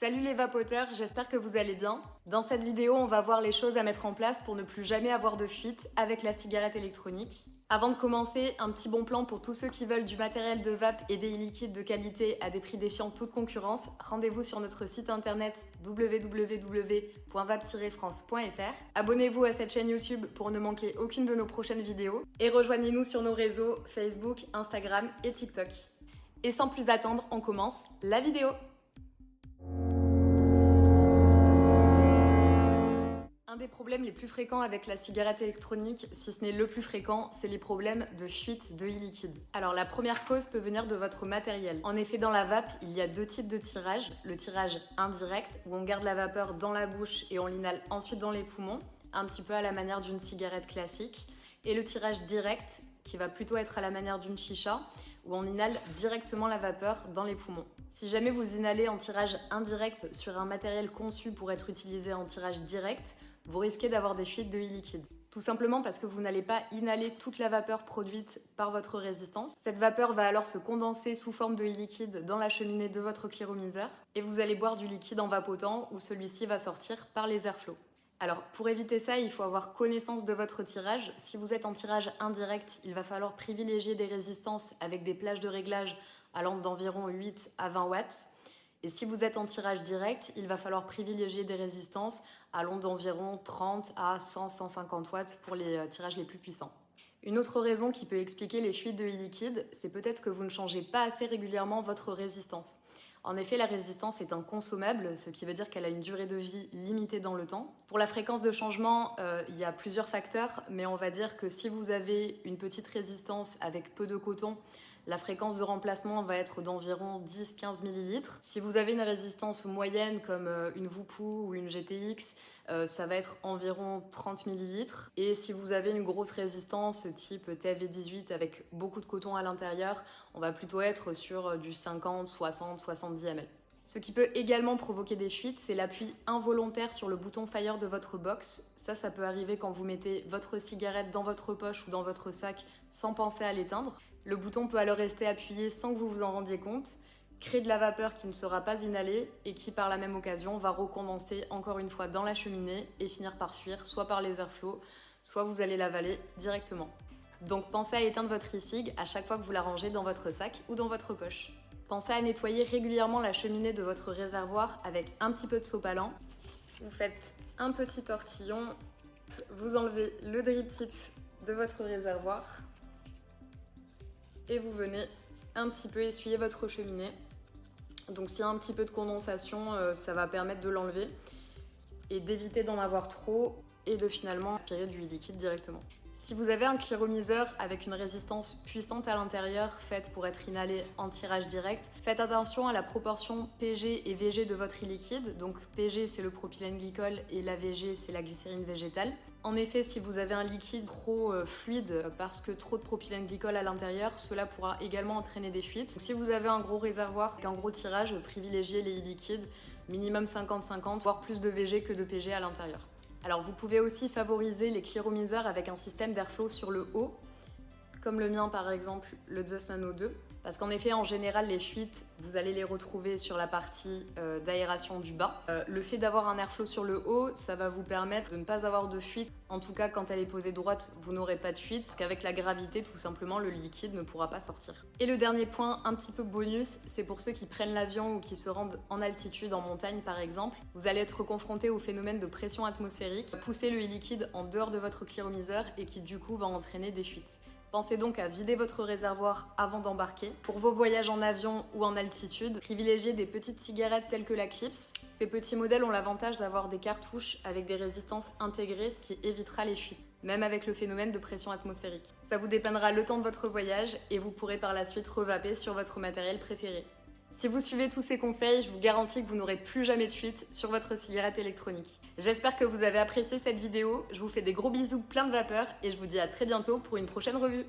Salut les vapoteurs, j'espère que vous allez bien. Dans cette vidéo, on va voir les choses à mettre en place pour ne plus jamais avoir de fuite avec la cigarette électronique. Avant de commencer, un petit bon plan pour tous ceux qui veulent du matériel de vape et des liquides de qualité à des prix défiant toute concurrence. Rendez-vous sur notre site internet www.vape-france.fr. Abonnez-vous à cette chaîne YouTube pour ne manquer aucune de nos prochaines vidéos. Et rejoignez-nous sur nos réseaux Facebook, Instagram et TikTok. Et sans plus attendre, on commence la vidéo. Un des problèmes les plus fréquents avec la cigarette électronique, si ce n'est le plus fréquent, c'est les problèmes de fuite de e-liquide. Alors la première cause peut venir de votre matériel. En effet, dans la vape, il y a deux types de tirage. Le tirage indirect, où on garde la vapeur dans la bouche et on l'inhale ensuite dans les poumons, un petit peu à la manière d'une cigarette classique. Et le tirage direct, qui va plutôt être à la manière d'une chicha, où on inhale directement la vapeur dans les poumons. Si jamais vous inhalez en tirage indirect sur un matériel conçu pour être utilisé en tirage direct, vous risquez d'avoir des fuites de e-liquide. Tout simplement parce que vous n'allez pas inhaler toute la vapeur produite par votre résistance. Cette vapeur va alors se condenser sous forme de e-liquide dans la cheminée de votre cléromiseur et vous allez boire du liquide en vapotant où celui-ci va sortir par les airflows. Alors pour éviter ça, il faut avoir connaissance de votre tirage. Si vous êtes en tirage indirect, il va falloir privilégier des résistances avec des plages de réglage allant d'environ 8 à 20 watts. Et si vous êtes en tirage direct, il va falloir privilégier des résistances allant d'environ 30 à 100-150 watts pour les tirages les plus puissants. Une autre raison qui peut expliquer les fuites de e-liquide, c'est peut-être que vous ne changez pas assez régulièrement votre résistance. En effet, la résistance est un consommable, ce qui veut dire qu'elle a une durée de vie limitée dans le temps. Pour la fréquence de changement, il y a plusieurs facteurs, mais on va dire que si vous avez une petite résistance avec peu de coton, la fréquence de remplacement va être d'environ 10-15 ml. Si vous avez une résistance moyenne comme une Voupou ou une GTX, ça va être environ 30 ml. Et si vous avez une grosse résistance type TFV18 avec beaucoup de coton à l'intérieur, on va plutôt être sur du 50, 60, 70 ml. Ce qui peut également provoquer des fuites, c'est l'appui involontaire sur le bouton fire de votre box. Ça peut arriver quand vous mettez votre cigarette dans votre poche ou dans votre sac sans penser à l'éteindre. Le bouton peut alors rester appuyé sans que vous vous en rendiez compte, créer de la vapeur qui ne sera pas inhalée et qui par la même occasion va recondenser encore une fois dans la cheminée et finir par fuir soit par les airflows, soit vous allez l'avaler directement. Donc pensez à éteindre votre e-cig à chaque fois que vous la rangez dans votre sac ou dans votre poche. Pensez à nettoyer régulièrement la cheminée de votre réservoir avec un petit peu de sopalin. Vous faites un petit tortillon, vous enlevez le drip tip de votre réservoir et vous venez un petit peu essuyer votre cheminée. Donc s'il y a un petit peu de condensation, ça va permettre de l'enlever et d'éviter d'en avoir trop et de finalement aspirer du liquide directement. Si vous avez un cléromiseur avec une résistance puissante à l'intérieur faite pour être inhalée en tirage direct, faites attention à la proportion PG et VG de votre e-liquide. Donc PG c'est le propylène glycol et la VG c'est la glycérine végétale. En effet, si vous avez un liquide trop fluide parce que trop de propylène glycol à l'intérieur, cela pourra également entraîner des fuites. Donc, si vous avez un gros réservoir avec un gros tirage, privilégiez les e-liquides, minimum 50-50, voire plus de VG que de PG à l'intérieur. Alors vous pouvez aussi favoriser les cléromiseurs avec un système d'airflow sur le haut, comme le mien par exemple, le Just Nano 2. Parce qu'en effet, en général, les fuites, vous allez les retrouver sur la partie d'aération du bas. Le fait d'avoir un airflow sur le haut, ça va vous permettre de ne pas avoir de fuite. En tout cas, quand elle est posée droite, vous n'aurez pas de fuite, parce qu'avec la gravité, tout simplement, le liquide ne pourra pas sortir. Et le dernier point, un petit peu bonus, c'est pour ceux qui prennent l'avion ou qui se rendent en altitude, en montagne par exemple. Vous allez être confronté au phénomène de pression atmosphérique, pousser le liquide en dehors de votre cléromiseur et qui du coup va entraîner des fuites. Pensez donc à vider votre réservoir avant d'embarquer. Pour vos voyages en avion ou en altitude, privilégiez des petites cigarettes telles que la Clips. Ces petits modèles ont l'avantage d'avoir des cartouches avec des résistances intégrées, ce qui évitera les fuites, même avec le phénomène de pression atmosphérique. Ça vous dépannera le temps de votre voyage et vous pourrez par la suite revaper sur votre matériel préféré. Si vous suivez tous ces conseils, je vous garantis que vous n'aurez plus jamais de fuite sur votre cigarette électronique. J'espère que vous avez apprécié cette vidéo, je vous fais des gros bisous plein de vapeur et je vous dis à très bientôt pour une prochaine revue.